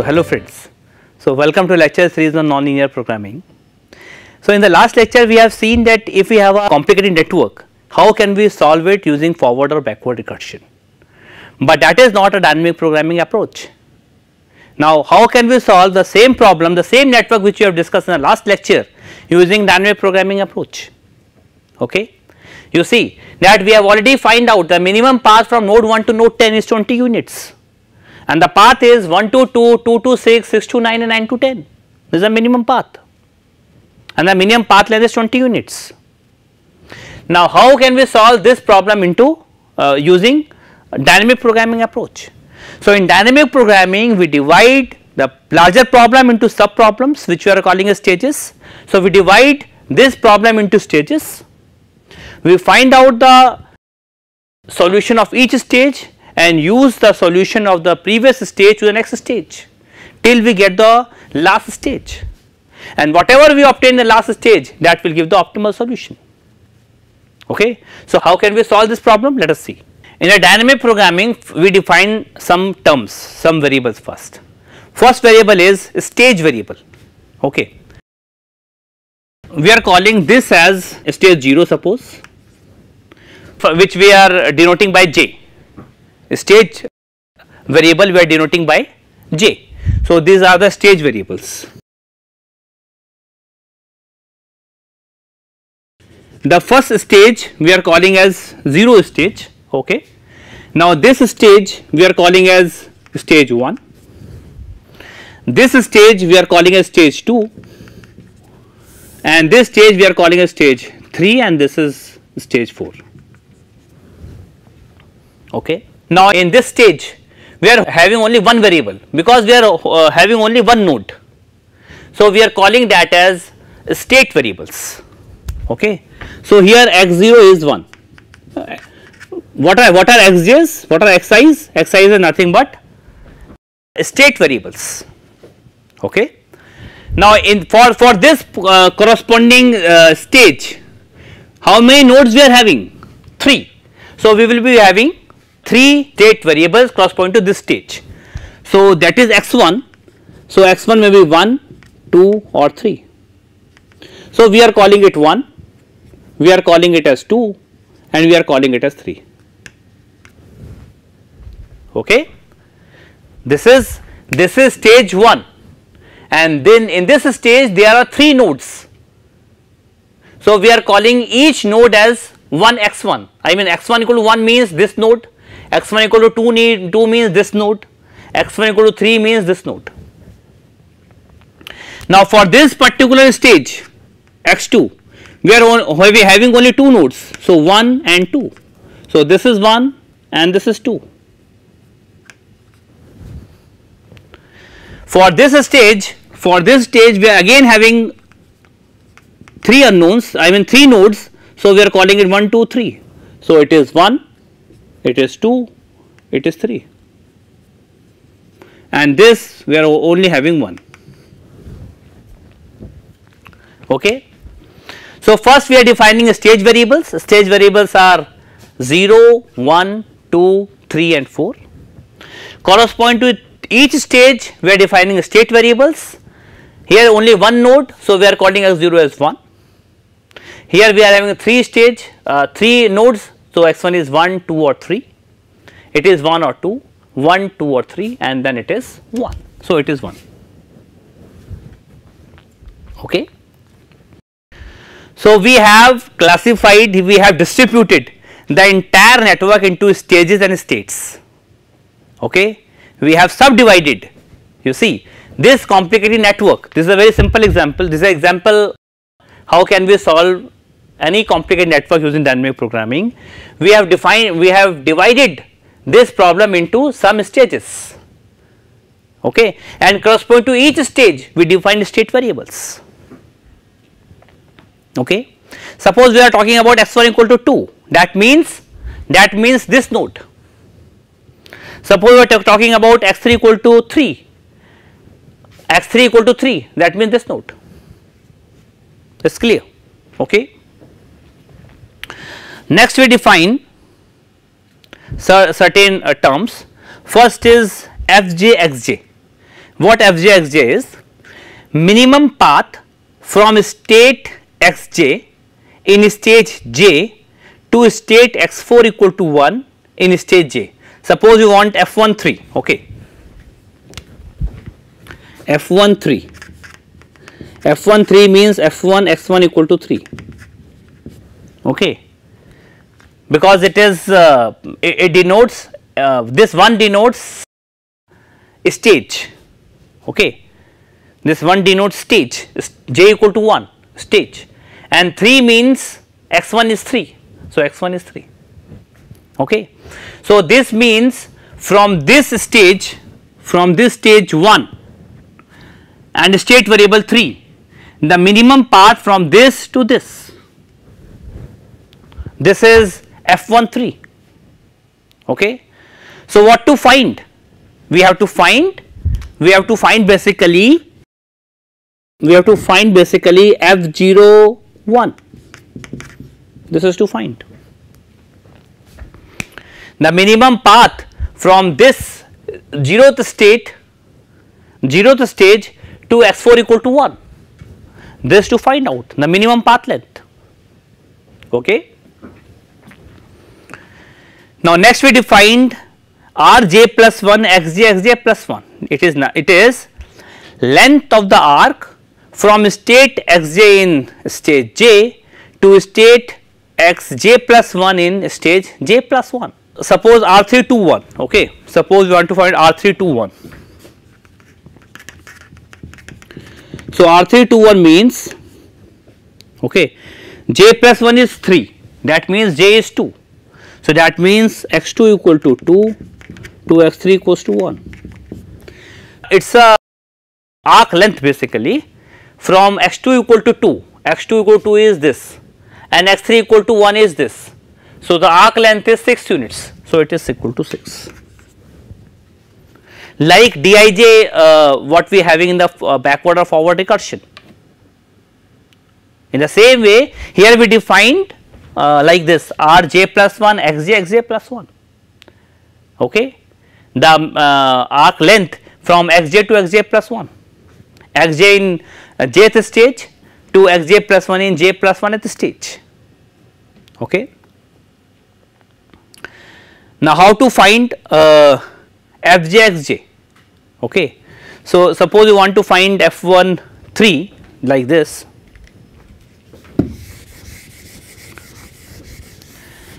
So, hello friends. So, welcome to lecture series on nonlinear programming. So, in the last lecture we have seen that if we have a complicated network, how can we solve it using forward or backward recursion, but that is not a dynamic programming approach. Now, how can we solve the same problem, the same network which we have discussed in the last lecture using dynamic programming approach? Okay. You see that we have already find out the minimum path from node 1 to node 10 is 20 units, and the path is 1 to 2, 2 to 6, 6 to 9 and 9 to 10. This is the minimum path, and the minimum path length is 20 units. Now, how can we solve this problem into using dynamic programming approach? So, in dynamic programming we divide the larger problem into sub problems which we are calling as stages. So, we divide this problem into stages, we find out the solution of each stage and use the solution of the previous stage to the next stage till we get the last stage, and whatever we obtain in the last stage, that will give the optimal solution. Okay. So, how can we solve this problem? Let us see. In a dynamic programming we define some terms, some variables first. First variable is stage variable. Okay. We are calling this as stage 0 suppose, for which we are denoting by j. Stage variable we are denoting by j. So, these are the stage variables. The first stage we are calling as 0 stage. Okay. Now, this stage we are calling as stage 1, this stage we are calling as stage 2, and this stage we are calling as stage 3, and this is stage 4. Okay. Now, in this stage we are having only one variable because we are having only one node. So, we are calling that as state variables. Okay. So, here x0 is 1. What are xj's? What are xi's? Xi's are nothing but state variables. Okay. Now, for this corresponding stage, how many nodes we are having? 3. So, we will be having 3 state variables corresponding to this stage. So, that is x1. So, x1 may be 1, 2 or 3. So, we are calling it 1, we are calling it as 2 and we are calling it as 3. Okay. This is stage 1, and then in this stage there are 3 nodes. So, we are calling each node as 1 x1. I mean x1 equal to 1 means this node, x1 equal to 2 means this node, x1 equal to 3 means this node. Now, for this particular stage x2 we are having only 2 nodes. So, 1 and 2. So, this is 1 and this is 2. For this stage we are again having 3 unknowns, I mean 3 nodes. So, we are calling it 1, 2, 3. So, it is 1, it is 2, it is 3, and this we are only having 1. Okay. So, first we are defining stage variables. Stage variables are 0, 1, 2, 3 and 4. Corresponding to each stage we are defining state variables. Here only one node, so we are calling x0 as 1. Here we are having 3 nodes, so x1 is 1, 2 or 3. It is 1 or 2, 1, 2 or 3, and then it is 1. So, it is 1. Okay. So, we have classified, we have distributed the entire network into stages and states. Okay. We have subdivided, you see this complicated network. This is a very simple example. This is an example how can we solve any complicated network using dynamic programming. We have divided this problem into some stages. Okay. And corresponding to each stage we define state variables. Okay. Suppose we are talking about x1 equal to 2, that means this node. Suppose we are talking about x3 equal to 3, x3 equal to 3, that means this node. It is clear. Okay. Next we define certain terms. First is fj xj. what fj xj is? Minimum path from state xj in stage j to state x4 equal to 1 in stage j. Suppose you want f13, okay. f13 means f1 x1 equal to 3, okay, because it is it denotes this one denotes stage, okay, this one denotes stage, j equal to 1 stage, and 3 means x1 is 3, so x1 is 3, okay. So this means from this stage 1 and state variable 3, the minimum path from this to this is f13, okay. So what to find? We have to find basically f01. This is to find the minimum path from this 0th stage to x4 equal to 1. This to find out the minimum path length, okay. Now next we defined rj plus 1 xj plus 1. It is length of the arc from state xj in stage j to state xj plus 1 in stage j plus 1. Suppose R321, okay. Suppose we want to find R321. So R321 means, okay, j plus 1 is 3, that means j is 2. So that means x2 equal to 2 to x3 equals to 1. It's a arc length basically from x2 equal to 2, x2 equal to 2 is this, and x3 equal to 1 is this. So the arc length is 6 units, so it is equal to 6. Like dij what we having in the backward or forward recursion. In the same way here we defined like this rj plus 1 xj plus 1, okay. The arc length from xj to xj plus 1, xj in jth stage to xj plus 1 in j plus 1th stage, okay. Now how to find fj xj, okay. So suppose you want to find f13 like this.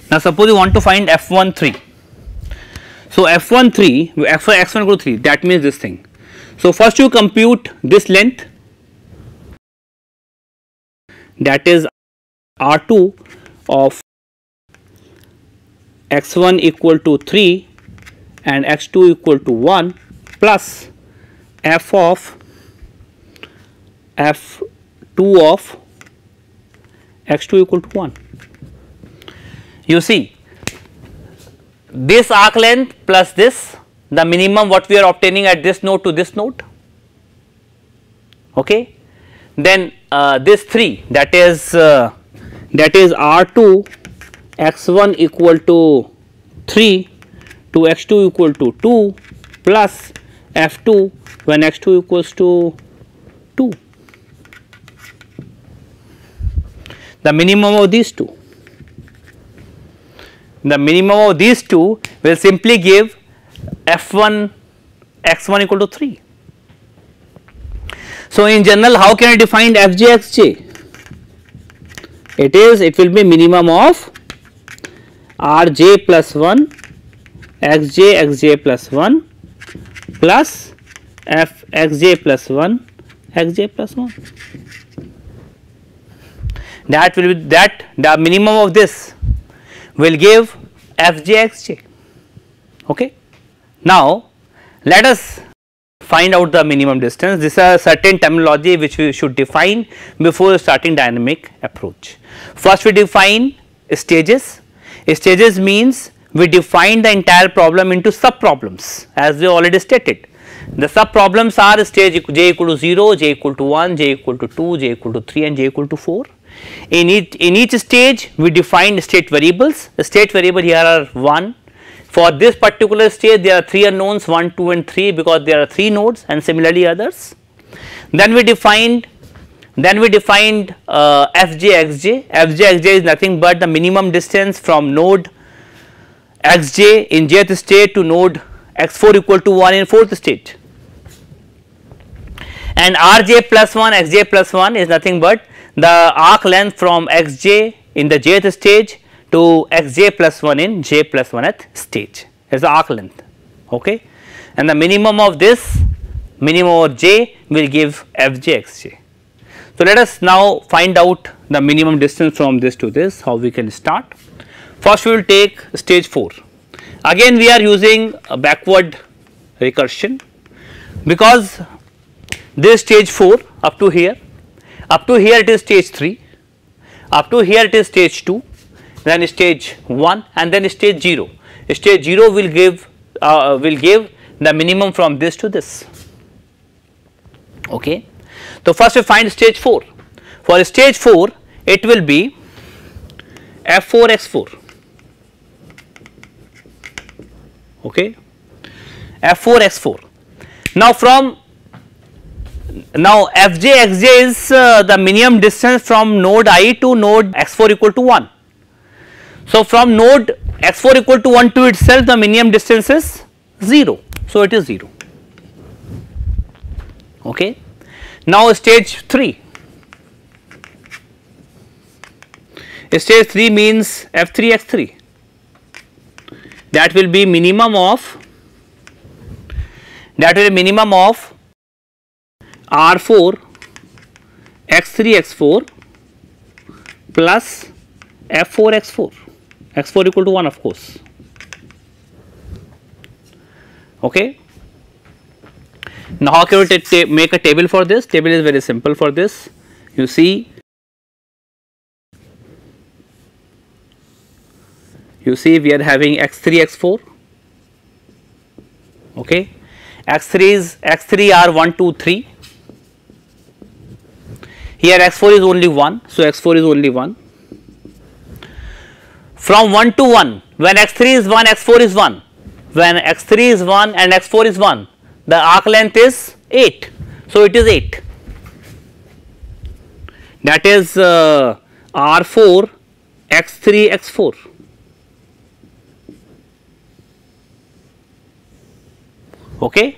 Now suppose you want to find f13. So f13 x1 equal to 3, that means this thing. So first you compute this length, that is r2 of x1 equal to 3 and x2 equal to 1 plus f of f2 of x2 equal to 1. You see this arc length plus this, the minimum what we are obtaining at this node to this node, okay. Then this 3, that is r2 x1 equal to 3 to x2 equal to 2 plus f2 when x2 equals to 2, the minimum of these two. The minimum of these two will simply give f1 x1 equal to 3. So in general how can I define fj xj? It will be minimum of rj plus 1 xj plus 1 plus f xj plus 1 xj plus 1. That will be the minimum of this will give fj xj, okay. Now let us find out the minimum distance. This is a certain terminology which we should define before starting dynamic approach. First we define stages. Stages means we define the entire problem into sub problems, as we already stated. The sub problems are stage j equal to 0, j equal to 1, j equal to 2, j equal to 3 and j equal to 4. In each stage we define state variables. The state variable here are 1, For this particular stage there are 3 unknowns 1, 2 and 3 because there are 3 nodes and similarly others. Then we defined Fj Xj. Fj Xj is nothing but the minimum distance from node Xj in jth state to node x4 equal to 1 in 4th state. And Rj plus 1 Xj plus 1 is nothing but the arc length from Xj in the jth stage to Xj plus 1 in j plus 1th stage is the arc length, okay. And the minimum of this minimum over j will give Fj Xj. So, let us now find out the minimum distance from this to this, how we can start. First we will take stage 4. Again we are using a backward recursion because this stage 4 up to here it is stage 3, up to here it is stage 2, then stage 1 and then stage 0. Stage 0 will give the minimum from this to this, okay. So, first we find stage 4. For stage 4 it will be F4 X4, okay, F4 X4. Now Fj Xj is the minimum distance from node I to node x4 equal to 1. So, from node x4 equal to 1 to itself the minimum distance is 0. So, it is 0, okay. Now, stage 3. Stage 3 means F3 X3, that will be minimum of R4 X3 X4 plus F4 X4, X4 equal to 1 of course, okay. Now, how can we make a table for this? Table is very simple for this. You see we are having X3 X4, okay. X3 are 1 2 3. Here X4 is only 1, so X4 is only 1. From 1 to 1, when X3 is 1, X4 is 1. When X3 is 1 and X4 is 1, the arc length is 8. So, it is 8, that is R4 X3 X4, okay.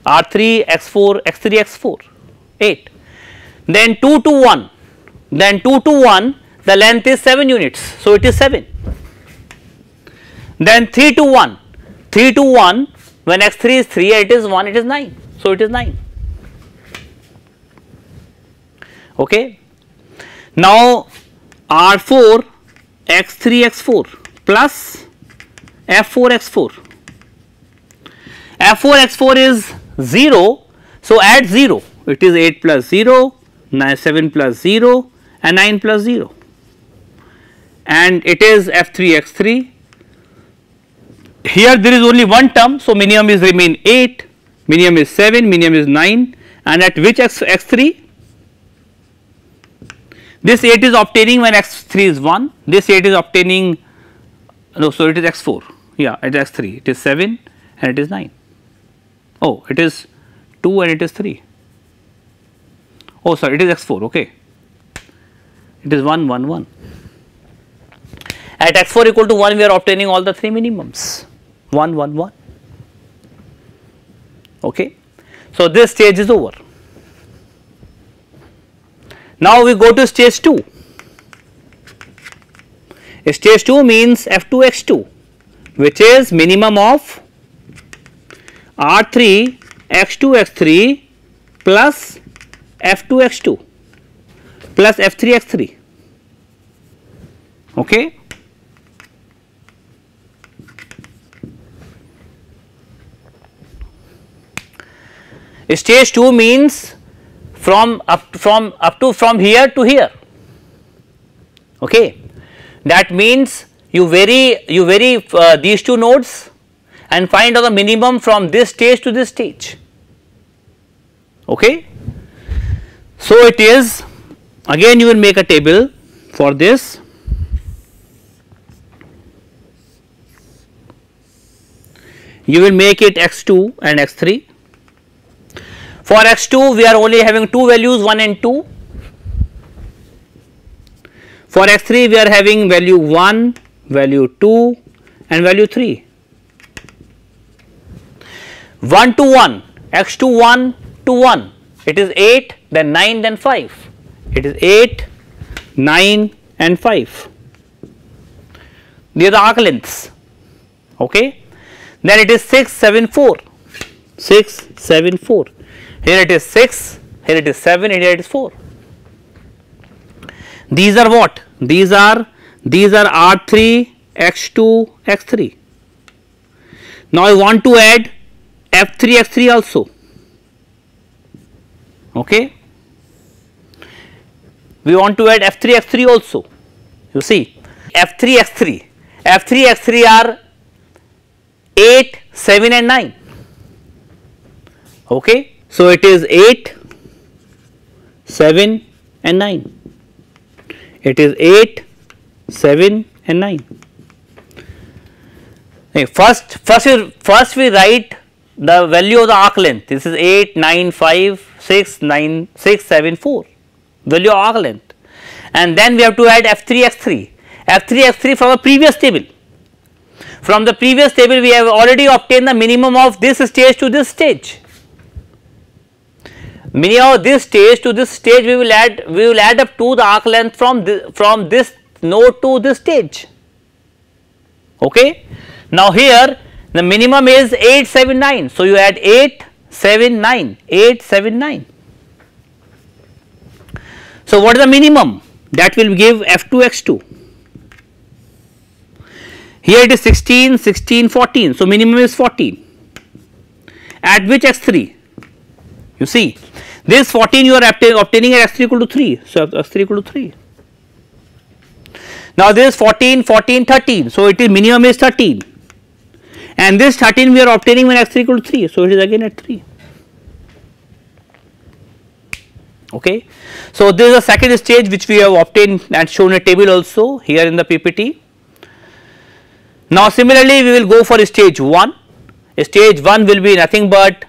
R3 X4 X3 X4 8. Then 2 to 1, the length is 7 units. So, it is 7. Then 3 to 1, when X3 is 3 it is 1, it is 9. So, it is 9, okay. Now, R4 X3 X4 plus F4 X4. F4 X4 is 0. So, add 0, it is 8 plus 0, 7 plus 0 and 9 plus 0, and it is F3 X3. Here there is only one term, so minimum is remain 8, minimum is 7, minimum is 9, and at which X3? This 8 is obtaining when X3 is 1, this 8 is obtaining, no, so it is X4, yeah, it is X3, it is 7 and it is 9. Oh, it is 2 and it is 3. Oh, sorry, it is X4, okay. It is 1, 1, 1. At X4 equal to 1, we are obtaining all the 3 minimums, 1, 1, 1, okay. So, this stage is over. Now, we go to stage 2. Stage 2 means F2 X2, which is minimum of R3 X2 X3 plus F2 X2 plus F3 X3, okay. Stage 2 means from here to here, okay. That means you vary these two nodes and find out the minimum from this stage to this stage, okay. So, it is, again you will make a table for this. you will make it x2 and x3. For x2 we are only having two values 1 and 2. For x3 we are having value 1, value 2 and value 3. 1 to 1, x2 1 to 1, it is 8, then 9, then 5. It is 8, 9 and 5. These are the arc lengths. Okay. Then it is 6, 7, 4. 6, 7, 4. Here it is 6, here it is 7, and here it is 4. These are what? These are R3, X2, X3. Now I want to add F3, X3 also. Okay. We want to add F3, X3 also. You see, F3, X3. F3, X3 are 8, 7 and 9. Okay. So it is 8, 7 and 9. It is 8, 7 and 9. First we write the value of the arc length. This is 8, 9, 5, 6, 9, 6, 7, 4. Value of arc length. And then we have to add F3, X3. F3, X3 from the previous table. From the previous table we have already obtained the minimum of this stage to this stage. Minimum of this stage to this stage we will add up to the arc length from this node to this stage. Okay. Now here the minimum is 8, 7, 9. So you add 8, 7, 9, 8, 7, 9. So what is the minimum? That will give F2, X2. Here it is 16, 16, 14. So minimum is 14. At which X3? You see, this 14 you are obtaining at x3 equal to 3. So x3 equal to 3. Now this 14, 14, 13. So it is minimum is 13. And this 13 we are obtaining when x3 equal to 3. So it is again at 3. Okay. So this is the second stage which we have obtained and shown a table also here in the PPT. Now similarly we will go for stage 1. Stage 1 will be nothing but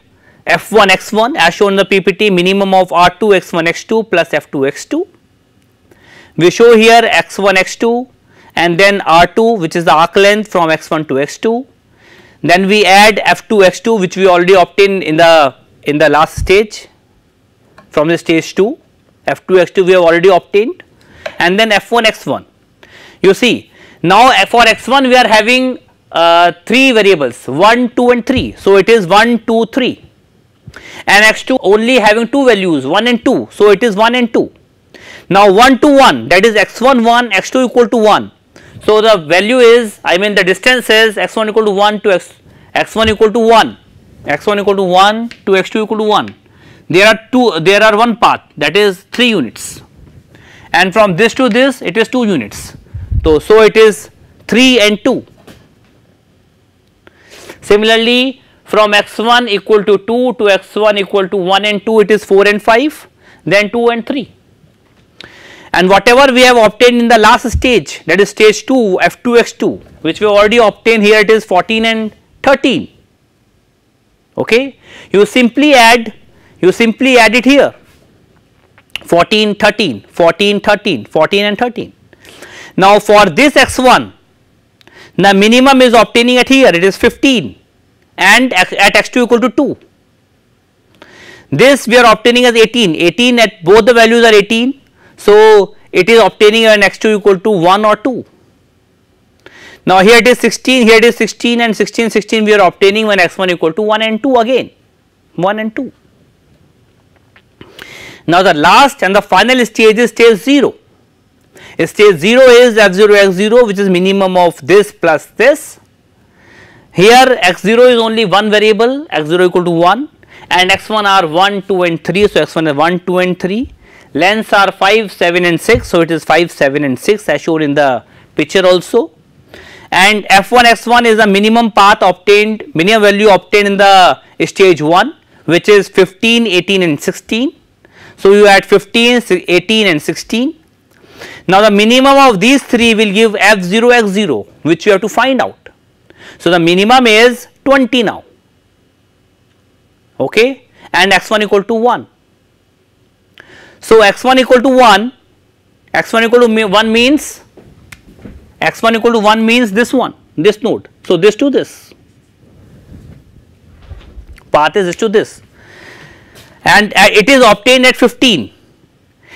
F1 x1 as shown in the PPT, minimum of R2 x1 x2 plus F2 x2. We show here x1 x2 and then R2 which is the arc length from x1 to x2. Then we add F2 x2 which we already obtained in the last stage from the stage 2. F2 x2 we have already obtained, and then F1 x1. You see, now for x1 we are having 3 variables 1, 2 and 3. So it is 1, 2, 3. And x2 only having 2 values 1 and 2. So it is 1 and 2. Now 1 to 1, that is x1 1, x2 equal to 1. So the value is, the distance is x1 equal to 1 to x1 equal to 1, x1 equal to 1 to x2 equal to 1. There are one path, that is 3 units, and from this to this it is 2 units. So it is 3 and 2. Similarly, from x1 equal to 2 to x1 equal to 1 and 2 it is 4 and 5, then 2 and 3. And whatever we have obtained in the last stage, that is stage 2 F2 x2, which we already obtained here, it is 14 and 13. Okay, you simply add it here 14, 13, 14, 13, 14 and 13. Now for this x1 the minimum is obtaining at here, it is 15, and at x2 equal to 2. This we are obtaining as 18, 18 at both the values are 18. So it is obtaining an x2 equal to 1 or 2. Now here it is 16, here it is 16, and 16, 16 we are obtaining when x1 equal to 1 and 2 again, 1 and 2. Now the last and the final stage is stage 0. Stage 0 is f0 x0, which is minimum of this plus this. Here x0 is only one variable, x0 equal to 1, and x1 are 1, 2 and 3. So x1 is 1, 2 and 3. Lengths are 5, 7 and 6. So it is 5, 7 and 6 as shown in the picture also. And f1 x1 is the minimum path obtained, minimum value obtained in the stage 1, which is 15, 18 and 16. So you add 15, 18 and 16. Now the minimum of these 3 will give f0 x0, which you have to find out. So the minimum is 20 now, okay, and x1 equal to 1. So, x1 equal to 1, x1 equal to 1 means x1 equal to 1 means this one, this node. So, this to this, path is this to this, and it is obtained at 15,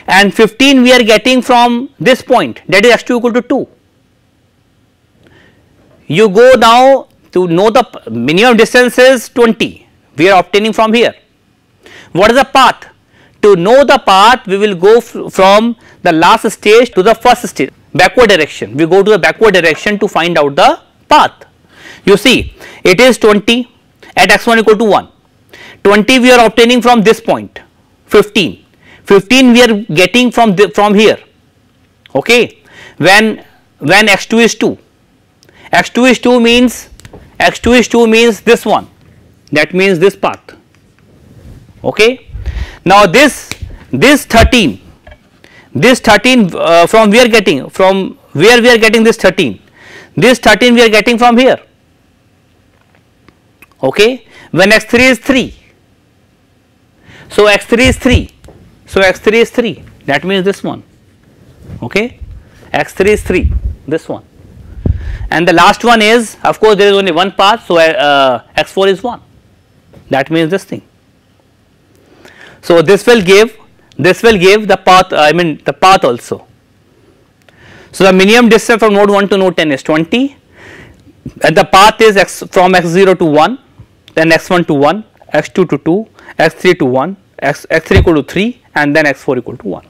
and 15 we are getting from this point, that is x2 equal to 2. You go now to know the minimum distance is 20, we are obtaining from here. What is the path? To know the path, we will go from the last stage to the first stage, backward direction. We go to the backward direction to find out the path. You see, it is 20 at x1 equal to 1. 20 we are obtaining from this point, 15. 15 we are getting from here. Okay, when x2 is 2, x2 is 2 means this one. That means this path. Okay. Now this 13 from we are getting, from where we are getting this 13 we are getting from here, okay, when x3 is 3. So x3 is 3, so x3 is 3, that means this one, okay, x3 is 3, this one, and the last one is, of course there is only one path, so x4 is 1, that means this thing. So this will give the path, I mean the path also. So the minimum distance from node 1 to node 10 is 20, and the path is from x0 to 1, then x1 to 1, x2 to 2, x3 to 1, x3 equal to 3, and then x4 equal to 1.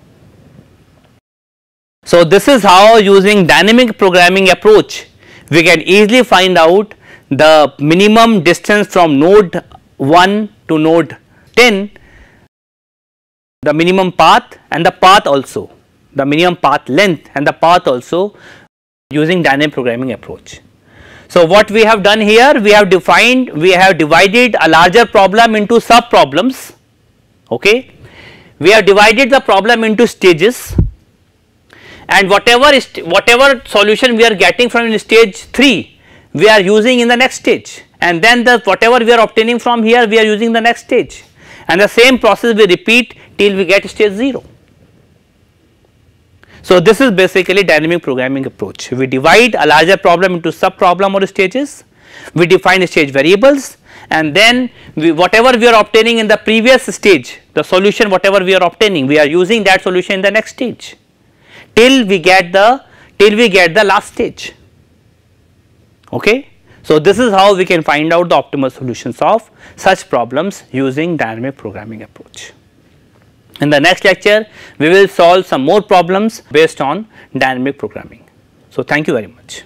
So this is how, using dynamic programming approach, we can easily find out the minimum distance from node 1 to node 10, the minimum path and the path also, the minimum path length and the path also, using dynamic programming approach. So what we have done here, we have divided a larger problem into sub problems, okay. We have divided the problem into stages, and whatever solution we are getting from stage 3, we are using in the next stage, and then whatever we are obtaining from here, we are using the next stage, and the same process we repeat till we get stage 0. So this is basically dynamic programming approach. We divide a larger problem into sub problem or stages, we define stage variables, and then whatever we are obtaining in the previous stage, the solution whatever we are obtaining, we are using that solution in the next stage till we get the last stage, okay. So this is how we can find out the optimal solutions of such problems using dynamic programming approach. In the next lecture, we will solve some more problems based on dynamic programming. So thank you very much.